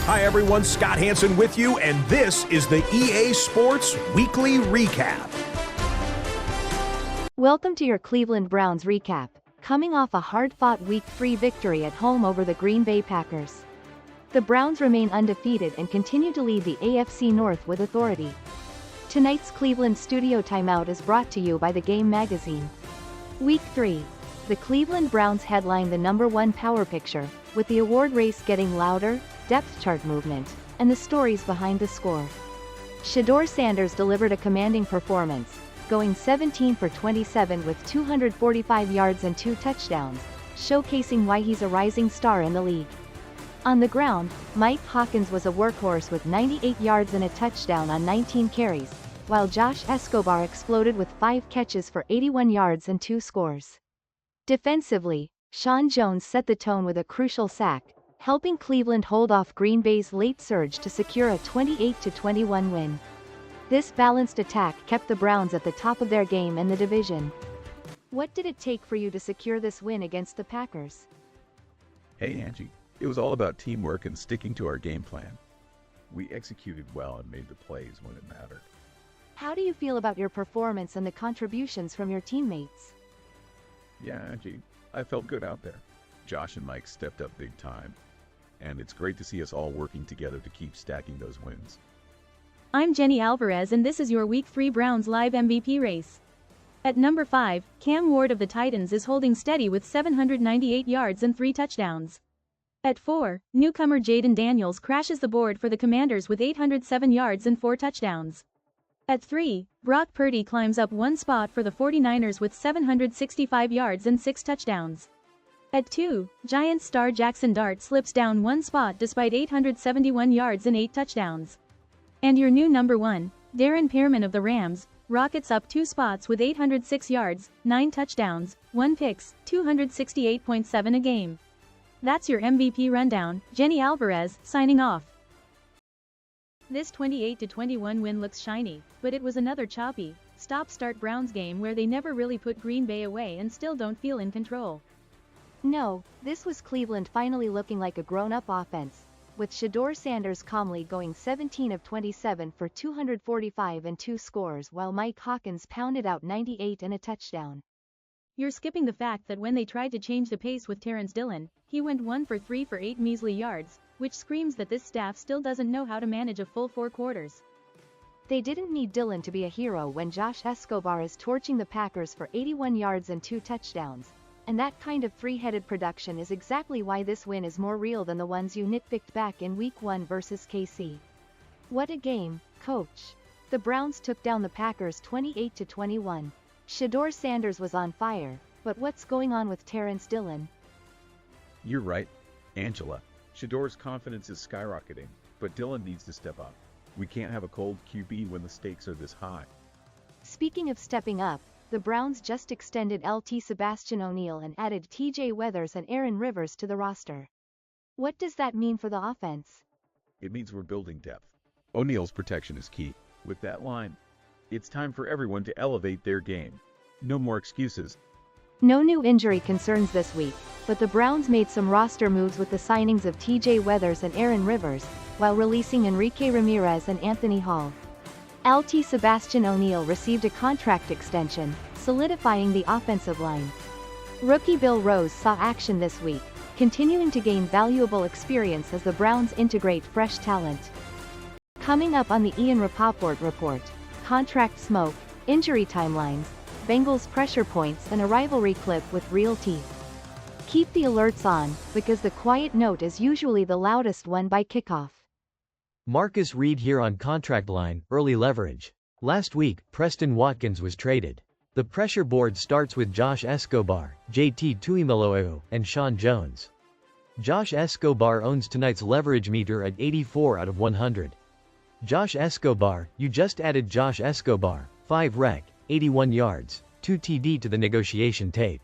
Hi everyone, Scott Hansen with you, and this is the EA Sports Weekly Recap. Welcome to your Cleveland Browns recap, coming off a hard-fought Week 3 victory at home over the Green Bay Packers. The Browns remain undefeated and continue to lead the AFC North with authority. Tonight's Cleveland studio timeout is brought to you by The Game magazine. Week 3. The Cleveland Browns headline the #1 power picture, with the award race getting louder, depth chart movement, and the stories behind the score. Shedeur Sanders delivered a commanding performance, going 17 for 27 with 245 yards and 2 touchdowns, showcasing why he's a rising star in the league. On the ground, Mike Hawkins was a workhorse with 98 yards and a touchdown on 19 carries, while Josh Escobar exploded with 5 catches for 81 yards and 2 scores. Defensively, Sean Jones set the tone with a crucial sack, helping Cleveland hold off Green Bay's late surge to secure a 28-21 win. This balanced attack kept the Browns at the top of their game and the division. What did it take for you to secure this win against the Packers? Hey Angie, it was all about teamwork and sticking to our game plan. We executed well and made the plays when it mattered. How do you feel about your performance and the contributions from your teammates? Yeah, Angie, I felt good out there. Josh and Mike stepped up big time, and it's great to see us all working together to keep stacking those wins. I'm Jenny Alvarez and this is your Week 3 Browns Live MVP race. At number 5, Cam Ward of the Titans is holding steady with 798 yards and 3 touchdowns. At 4, newcomer Jaden Daniels crashes the board for the Commanders with 807 yards and 4 touchdowns. At 3, Brock Purdy climbs up 1 spot for the 49ers with 765 yards and 6 touchdowns. At 2, Giants star Jackson Dart slips down 1 spot despite 871 yards and 8 touchdowns. And your new number 1, Darren Pearman of the Rams, rockets up 2 spots with 806 yards, 9 touchdowns, 1 picks, 268.7 a game. That's your MVP rundown. Jenny Alvarez, signing off. This 28-21 win looks shiny, but it was another choppy, stop-start Browns game where they never really put Green Bay away and still don't feel in control. No, this was Cleveland finally looking like a grown-up offense, with Shedeur Sanders calmly going 17 of 27 for 245 and 2 scores while Mike Hawkins pounded out 98 and a touchdown. You're skipping the fact that when they tried to change the pace with Terrence Dillon, he went 1 for 3 for 8 measly yards, which screams that this staff still doesn't know how to manage a full 4 quarters. They didn't need Dillon to be a hero when Josh Escobar is torching the Packers for 81 yards and 2 touchdowns. And that kind of three-headed production is exactly why this win is more real than the ones you nitpicked back in Week 1 versus KC. What a game, coach. The Browns took down the Packers 28-21. Shedeur Sanders was on fire, but what's going on with Terrence Dillon? You're right, Angela. Shedeur's confidence is skyrocketing, but Dillon needs to step up. We can't have a cold QB when the stakes are this high. Speaking of stepping up, the Browns just extended LT Sebastian O'Neal and added TJ Weathers and Aaron Rivers to the roster. What does that mean for the offense? It means we're building depth. O'Neal's protection is key. With that line, it's time for everyone to elevate their game. No more excuses. No new injury concerns this week, but the Browns made some roster moves with the signings of TJ Weathers and Aaron Rivers, while releasing Enrique Ramirez and Anthony Hall. LT Sebastian O'Neal received a contract extension, solidifying the offensive line. Rookie Bill Rose saw action this week, continuing to gain valuable experience as the Browns integrate fresh talent. Coming up on the Ian Rapoport Report, contract smoke, injury timelines, Bengals pressure points and a rivalry clip with real teeth. Keep the alerts on, because the quiet note is usually the loudest one by kickoff. Marcus Reed here on Contract Line, Early Leverage. Last week, Preston Watkins was traded. The pressure board starts with Josh Escobar, JT Tuimoloau, and Sean Jones. Josh Escobar owns tonight's leverage meter at 84 out of 100. Josh Escobar, you just added Josh Escobar, 5 rec, 81 yards, 2 TD to the negotiation tape.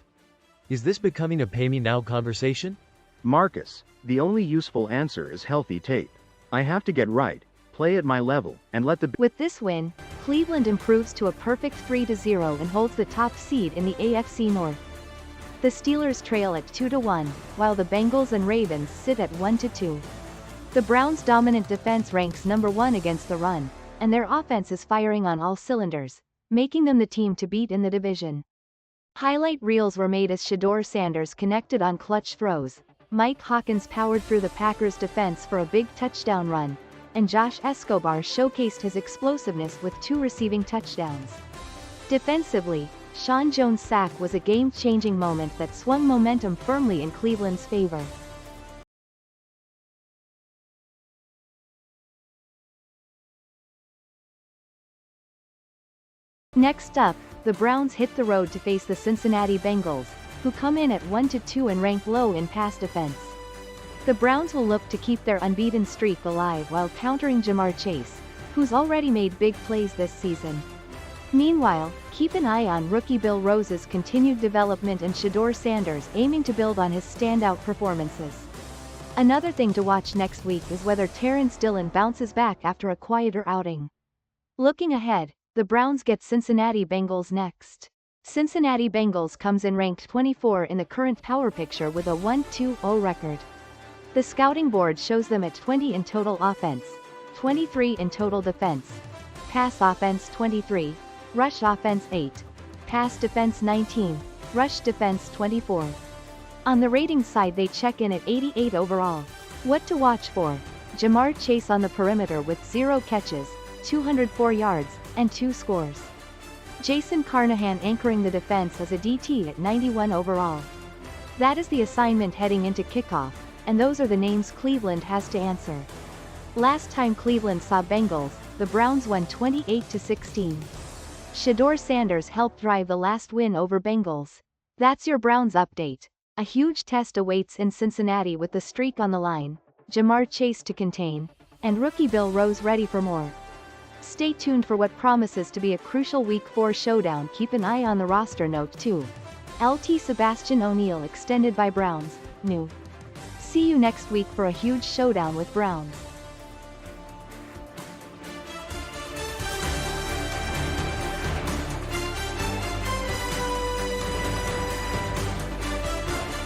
Is this becoming a pay me now conversation? Marcus, the only useful answer is healthy tape. I have to get right, play at my level, and let the... With this win, Cleveland improves to a perfect 3-0 and holds the top seed in the AFC North. The Steelers trail at 2-1, while the Bengals and Ravens sit at 1-2. The Browns' dominant defense ranks number 1 against the run, and their offense is firing on all cylinders, making them the team to beat in the division. Highlight reels were made as Shedeur Sanders connected on clutch throws, Mike Hawkins powered through the Packers' defense for a big touchdown run, and Josh Escobar showcased his explosiveness with 2 receiving touchdowns. Defensively, Sean Jones' sack was a game-changing moment that swung momentum firmly in Cleveland's favor. Next up, the Browns hit the road to face the Cincinnati Bengals, who come in at 1-2 and rank low in pass defense. The Browns will look to keep their unbeaten streak alive while countering Jamar Chase, who's already made big plays this season. Meanwhile, keep an eye on rookie Bill Rose's continued development and Shedeur Sanders aiming to build on his standout performances. Another thing to watch next week is whether Terrence Dillon bounces back after a quieter outing. Looking ahead, the Browns get Cincinnati Bengals next. Cincinnati Bengals comes in ranked 24 in the current power picture with a 1-2-0 record. The scouting board shows them at 20 in total offense, 23 in total defense, pass offense 23, rush offense 8, pass defense 19, rush defense 24. On the rating side they check in at 88 overall. What to watch for? Jamar Chase on the perimeter with 0 catches, 204 yards, and 2 scores. Jason Carnahan anchoring the defense as a DT at 91 overall. That is the assignment heading into kickoff, and those are the names Cleveland has to answer. Last time Cleveland saw Bengals, the Browns won 28-16. Shedeur Sanders helped drive the last win over Bengals. That's your Browns update. A huge test awaits in Cincinnati with the streak on the line, Jamar Chase to contain, and rookie Bill Rose ready for more. Stay tuned for what promises to be a crucial Week 4 showdown. Keep an eye on the roster note too. LT Sebastian O'Neal extended by Browns, new. See you next week for a huge showdown with Browns.